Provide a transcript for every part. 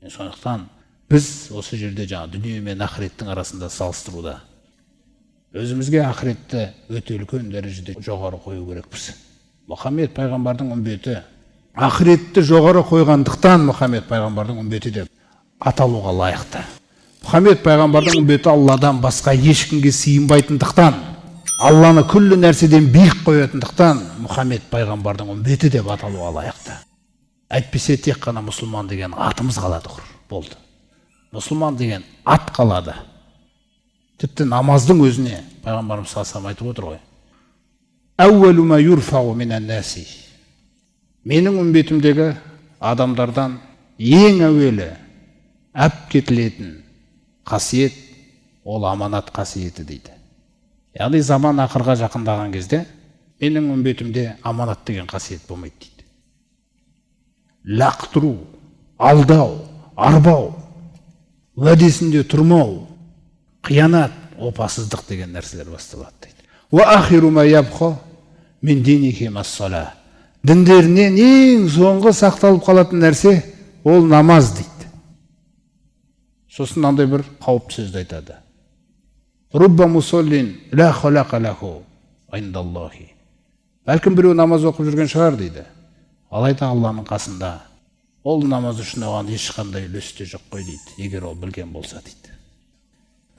Сондықтан біз осы жерде дүние мен ақыреттің арасында салыстыруда өзімізге ақыретті өте үлкен дәрежеде жоғары қою керекпіз. Мұхаммед пайғамбардың үмбеті ақыретті жоғары қойғандықтан Мұхаммед пайғамбардың үмбеті деп аталуға лайықты. Мұхаммед пайғамбардың үмбеті Алладан басқа ешкімге сыйынбайтындықтан, Алланы күллі нәрседен биік қоятындықтан Мұхаммед пайғамбардың үмбеті деп аталуға лайықты. Әйтпесе тек қана мұсылман деген атымыз қалады, болды. Мұсылман деген ат қалады. Тіпті намаздың өзіне пайғамбарымыз салсам айтып отыр ғой. Әуәлу ма юрфау минән наси. Менің үмбетімдегі адамдардан ең әуелі әп кетілетін қасиет ол аманат қасиеті дейді. Яғни заман ақырға жақындаған кезде менің үмбетімде аманат деген қасиет болмайды дейді. Лақтыру, алдау, арбау, уәдесінде тұрмау, қиянат, опасыздық деген нәрселер басталады дейді. Ва ахиру ма ябқа мин динихим ас-сала. Діндерінен ең соңғы сақталып қалатын нәрсе ол намаз дейді. Сосын андай бір қауіпті сөзді айтады. Рубба мусоллин ла халақа лаху индаллахи. Бәлкім біреу намаз оқып жүрген шығар дейді. Алайда Алланың қасында ол намаз үшін оған ешқандай үлес те жоқ қой дейді, егер ол білген болса дейді.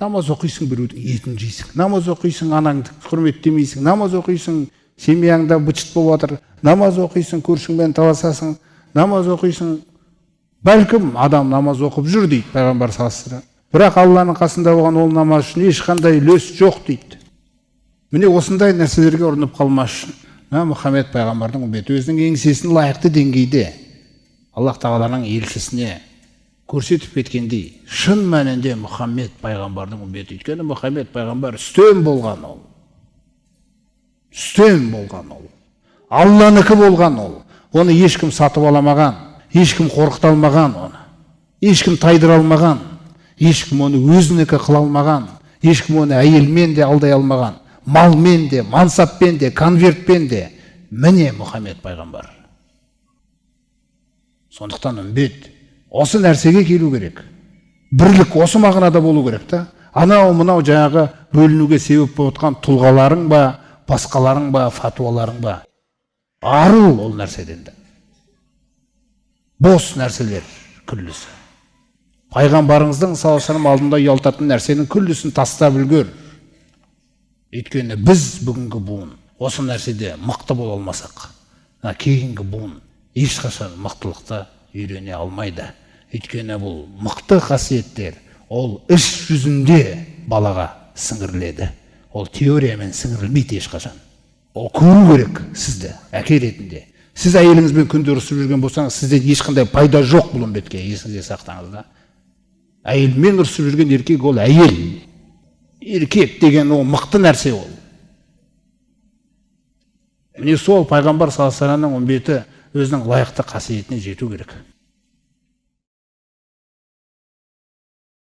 Намаз оқисың, біреудің етін жейсің. Намаз оқисың, анаңды құрметтемейсің. Намаз оқисың, семьяңда быт-шыт болып жатыр. Намаз оқисың, көршіңмен таласасың. Намаз оқисың. Бәлкім адам намаз оқып жүр дейді пайғамбар саллаллаху. Бірақ Алланың қасында болған ол намаз үшін ешқандай үлес жоқ дейді. Міне осындай нәрселерге ұрынып қалмас үшін Мұхаммед пайғамбардың үмбеті өзінің еңсесін лайықты деңгейде Аллах тағаланың елшісіне көрсетіп кеткендей, шын мәнінде Мұхаммед пайғамбардың үмбеті. Өйткені Мұхаммед пайғамбар үстем болған ол. Үстем болған ол. Алланыкі болған ол. Оны ешкім сатып аламаған, ешкім қорқыта алмаған оны. Ешкім тайдыра алмаған, ешкім оны өзінікі қыла алмаған, ешкім оны әйелмен де алдай алмаған, малмен де, мансаппен де, конвертпен де. Міне Мұхаммед пайғамбар. Сондықтан үмбет осы нәрсеге келу керек. Бірлік осы мағынада болу керек та. Анау мынау жаңағы бөлінуге себеп болып отқан тұлғаларың ба, басқаларың ба, фатуаларың ба. Арыл ол нәрседен де. Бос нәрселер күллісі. Пайғамбарыңыздың саллаллаху алейхи ва саллям алдында ұялтатын нәрсенің күллісін тастап үлгер. Өйткені біз бүгінгі буын осы нәрседе мықты бола алмасақ, кейінгі буын ешқашан мықтылықты үйрене алмайды. Өйткені бұл мықты қасиеттер ол іс жүзінде балаға сіңіріледі. Ол теориямен сіңірілмейді ешқашан. Ол көру керек сізді әке ретінде. Сіз әйеліңізбен күнде ұрысып жүрген болсаңыз, сізде ешқандай пайда жоқ бұл үмбетке, есіңізде сақтаңыз да. Әйелмен ұрысып жүрген еркек ол әйел. Еркек деген ол мықты нәрсе ол. Міне сол пайғамбар саллаллаху алейхи ва саллямның үмбеті өзінің лайықты қасиетіне жету керек.